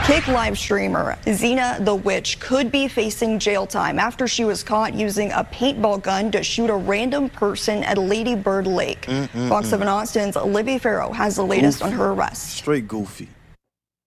Kick live streamer Xena the Witch could be facing jail time after she was caught using a paintball gun to shoot a random person at Lady Bird Lake. Fox 7 Austin's Libby Farrow has the latest on her arrest. Straight goofy.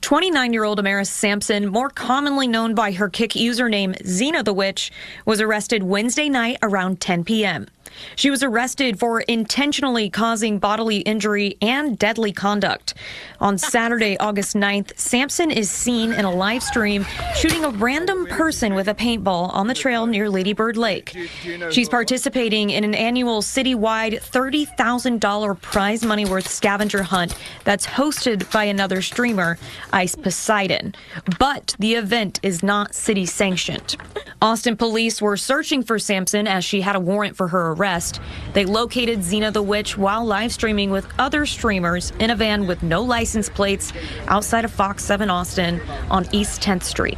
29-year-old Amaris Sampson, more commonly known by her Kick username Xena the Witch, was arrested Wednesday night around 10 p.m. She was arrested for intentionally causing bodily injury and deadly conduct. On Saturday, August 9th, Sampson is seen in a live stream shooting a random person with a paintball on the trail near Lady Bird Lake. She's participating in an annual citywide $30,000 prize money worth scavenger hunt that's hosted by another streamer, Ice Poseidon. But the event is not city sanctioned. Austin police were searching for Sampson as she had a warrant for her arrest. They located Xena the Witch while live streaming with other streamers in a van with no license plates outside of Fox 7 Austin on East 10th Street.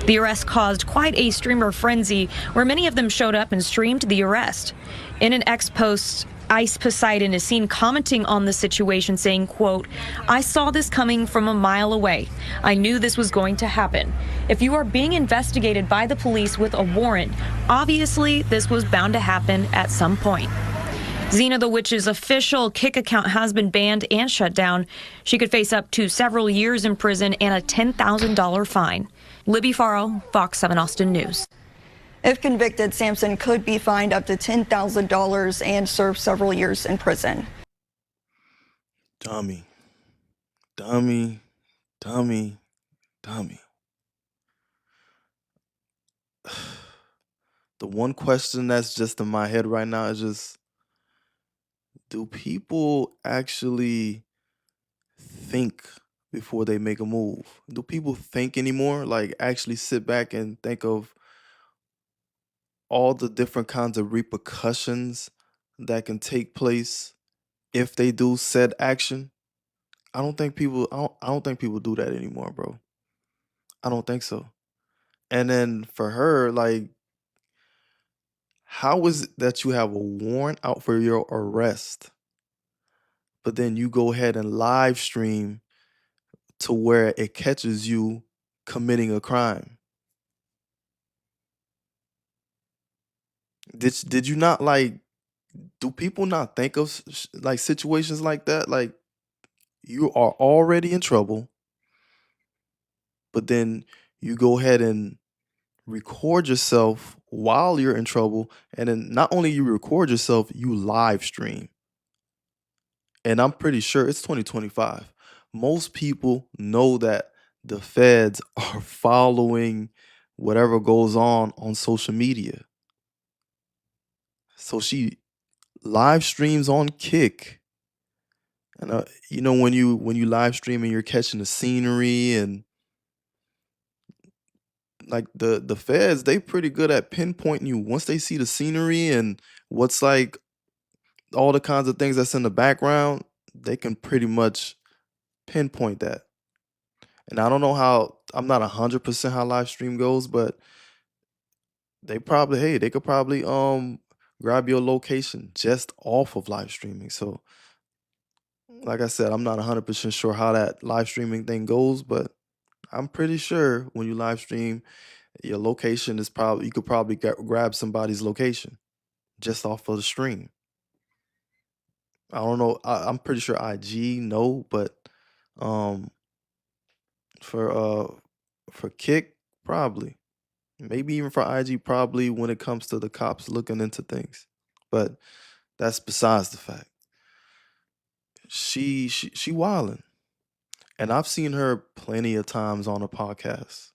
The arrest caused quite a streamer frenzy where many of them showed up and streamed the arrest. In an X post, Ice Poseidon is seen commenting on the situation, saying, quote, "I saw this coming from a mile away. I knew this was going to happen. If you are being investigated by the police with a warrant, obviously this was bound to happen at some point." Xena the Witch's official Kick account has been banned and shut down. She could face up to several years in prison and a $10,000 fine. Libby Farrow, Fox 7 Austin News. If convicted, Sampson could be fined up to $10,000 and serve several years in prison. Dummy. Dummy. Dummy. Dummy. The one question that's just in my head right now is just, do people actually think before they make a move? Do people think anymore? Like, actually sit back and think of all the different kinds of repercussions that can take place if they do said action? I don't think people do that anymore, bro. I don't think so. And then for her, like, how is it that you have a warrant out for your arrest, but then you go ahead and live stream to where it catches you committing a crime? Did you not, like, do people not think of like situations like that? Like, you are already in trouble, but then you go ahead and record yourself while you're in trouble, and then not only you record yourself, you live stream. And I'm pretty sure it's 2025. Most people know that the feds are following whatever goes on social media. So she live streams on Kick. And you know, when you live stream and you're catching the scenery, and like the feds, they pretty good at pinpointing you once they see the scenery and what's like all the kinds of things that's in the background. They can pretty much pinpoint that. And I don't know how, I'm not 100% how live stream goes, but they could probably grab your location just off of live streaming. So like I said, I'm not 100% sure how that live streaming thing goes, but I'm pretty sure when you live stream, your location is you could probably grab somebody's location just off of the stream. I don't know. I'm pretty sure IG no, but for Kick, probably. Maybe even for IG, probably, when it comes to the cops looking into things. But that's besides the fact. She wildin'. And I've seen her plenty of times on a podcast.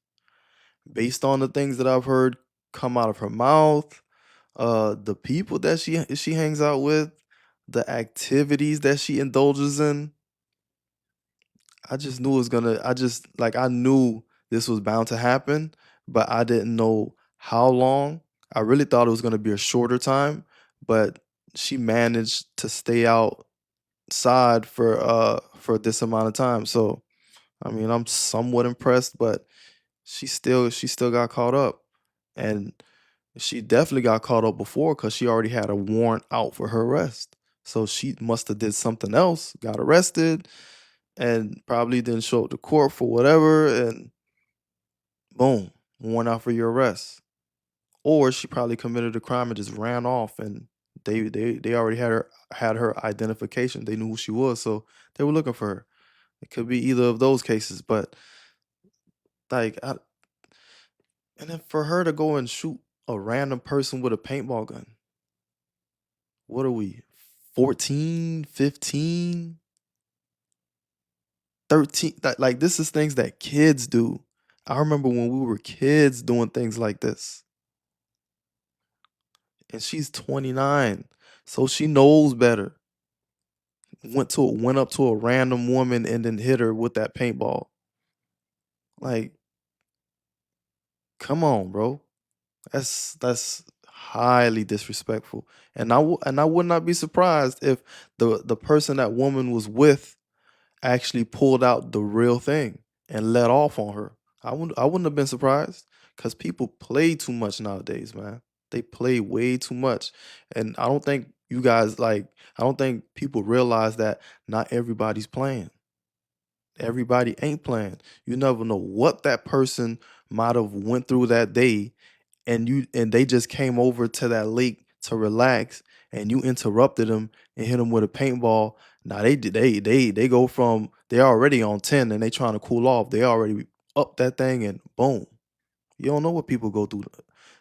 Based on the things that I've heard come out of her mouth, the people that she hangs out with, the activities that she indulges in, I just knew it was gonna. I knew this was bound to happen, but I didn't know how long. I really thought it was gonna be a shorter time, but she managed to stay outside for this amount of time. So, I mean, I'm somewhat impressed, but she still got caught up, and she definitely got caught up before because she already had a warrant out for her arrest. So she must have did something else, got arrested, and probably didn't show up to court for whatever, and Boom, warrant out for your arrest. Or she probably committed a crime and just ran off, and they already had her identification. They knew who she was, so they were looking for her. It could be either of those cases, but like, and then for her to go and shoot a random person with a paintball gun. What are we? 14, 15, 13? Like this is things that kids do. I remember when we were kids doing things like this. And she's 29, so she knows better. Went up to a random woman and then hit her with that paintball. Like, come on, bro. That's highly disrespectful. And I would not be surprised if the person that woman was with actually pulled out the real thing and let off on her. I wouldn't have been surprised, because people play too much nowadays, man. They play way too much. And I don't think people realize that not everybody's playing. Everybody ain't playing. You never know what that person might have went through that day, and they just came over to that lake to relax, and you interrupted them and hit them with a paintball. Now they go from, they're already on 10 and they trying to cool off. They already up that thing and boom. You don't know what people go through.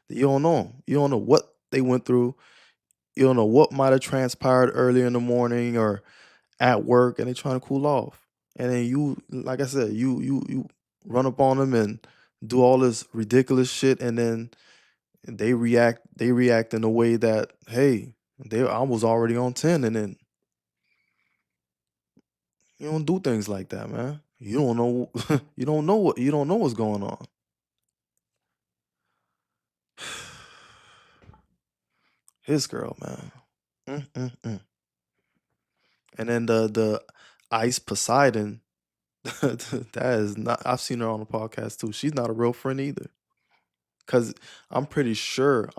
You don't know. You don't know what they went through. You don't know what might have transpired earlier in the morning or at work, and they trying to cool off. And then you, like I said, you run up on them and do all this ridiculous shit, and then they react in a way that, hey, I was already on 10, and then you don't do things like that, man. You don't know you don't know what's going on. His girl, man. Mm-mm-mm. And then the Ice Poseidon, that is not, I've seen her on the podcast too. She's not a real friend either. Cause I'm pretty sure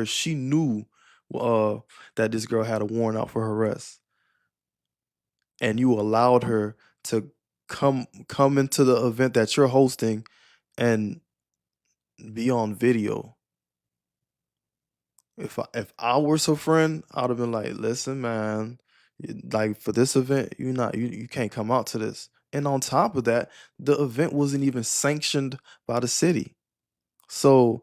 she knew that this girl had a warrant out for her arrest, and you allowed her to come into the event that you're hosting and be on video. If I was her friend, I'd have been like, listen, man, like for this event, you can't come out to this. And on top of that, the event wasn't even sanctioned by the city. So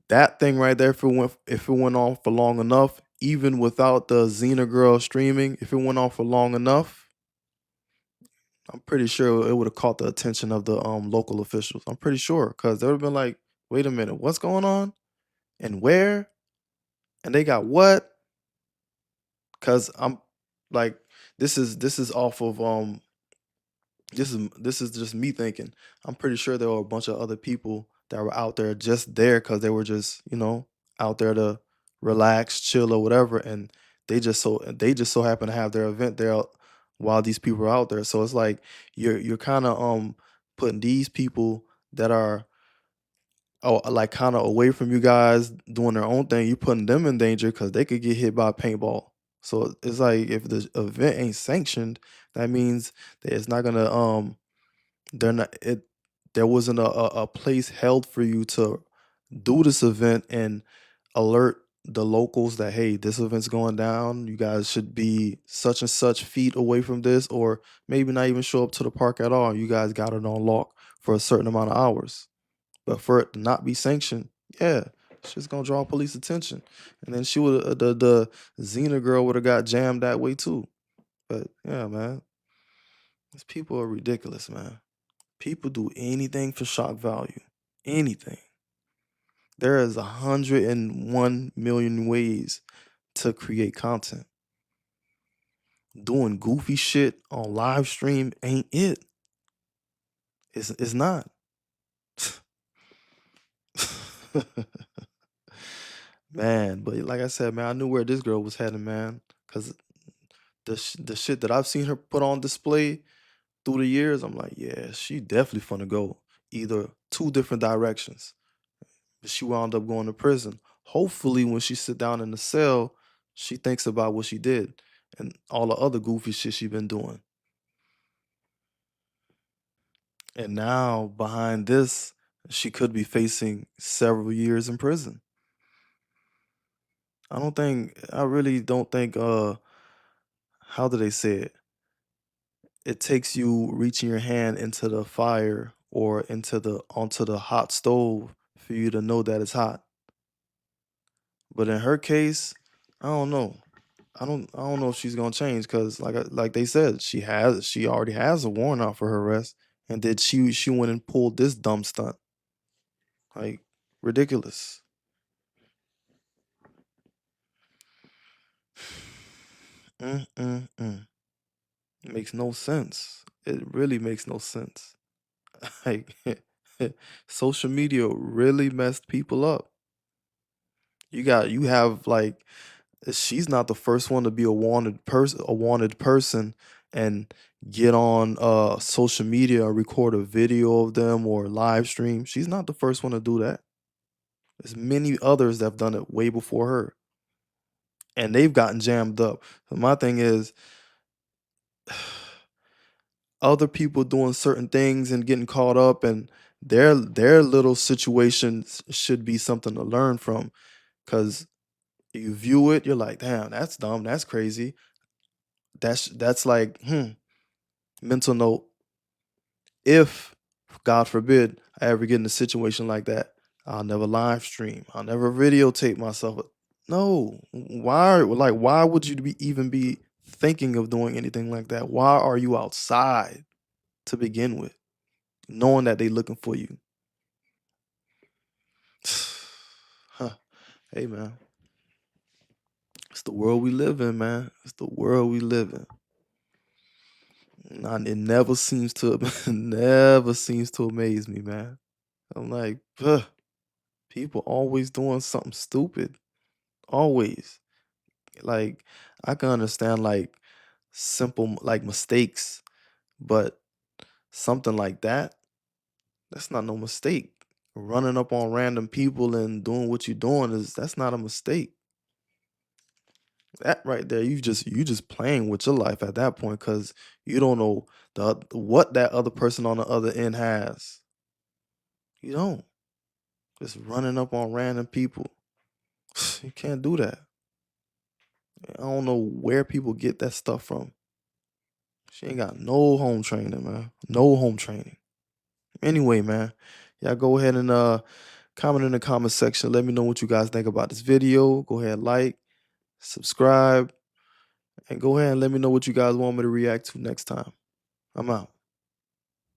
that thing right there, if it went on for long enough, even without the Xena girl streaming, if it went on for long enough, I'm pretty sure it would have caught the attention of the local officials. I'm pretty sure, because they would have been like, wait a minute, what's going on? And where? And they got what? Because I'm like, this is off of this is just me thinking. I'm pretty sure there were a bunch of other people that were out there just there because they were just, out there to relax, chill, or whatever, and they just so happen to have their event there while these people are out there. So it's like you're kind of putting these people that are, like, kind of away from you guys doing their own thing. You putting them in danger because they could get hit by a paintball. So it's like, if the event ain't sanctioned, that means that it's not gonna they're not it there wasn't a place held for you to do this event and alert the locals that, hey, this event's going down. You guys should be such and such feet away from this, or maybe not even show up to the park at all. You guys got it on lock for a certain amount of hours. But for it to not be sanctioned, yeah, it's just gonna draw police attention. And then she would the Xena girl would have got jammed that way too. But yeah, man, these people are ridiculous, man. People do anything for shock value. Anything. There is 101 million ways to create content. Doing goofy shit on live stream ain't it. It's not. Man, but like I said, man, I knew where this girl was heading, man. Cause the shit that I've seen her put on display through the years, I'm like, yeah, she definitely finna go either two different directions. But she wound up going to prison. Hopefully, when she sit down in the cell, she thinks about what she did and all the other goofy shit she been doing. And now behind this, She could be facing several years in prison. I really don't think, how do they say it? It takes you reaching your hand into the fire or onto the hot stove for you to know that it's hot. But in her case, I don't know. I don't know if she's gonna change because like they said, she already has a warrant out for her arrest, and then she went and pulled this dumb stunt. Like, ridiculous. Mm. Makes no sense. It really makes no sense. Like, social media really messed people up. You have like, she's not the first one to be a wanted person and get on social media and record a video of them or live stream. She's not the first one to do that. There's many others that have done it way before her, and they've gotten jammed up. So my thing is, other people doing certain things and getting caught up, and their little situations should be something to learn from. Because you view it, you're like, damn, that's dumb, that's crazy. That's like, mental note. If, God forbid, I ever get in a situation like that, I'll never live stream. I'll never videotape myself. No, why would you even be thinking of doing anything like that? Why are you outside to begin with, knowing that they looking for you? Huh. Hey, man, it's the world we live in, man. It's the world we live in. It never seems to never seems to amaze me, man. I'm like, people always doing something stupid. Always. Like, I can understand like simple like mistakes, but something like that's not no mistake. Running up on random people and doing what you're doing that's not a mistake. That right there, you just playing with your life at that point because you don't know what that other person on the other end has. You don't. Just running up on random people. You can't do that. I don't know where people get that stuff from. She ain't got no home training, man. No home training. Anyway, man, y'all go ahead and comment in the comment section. Let me know what you guys think about this video. Go ahead, like, subscribe, and go ahead and let me know what you guys want me to react to next time. I'm out.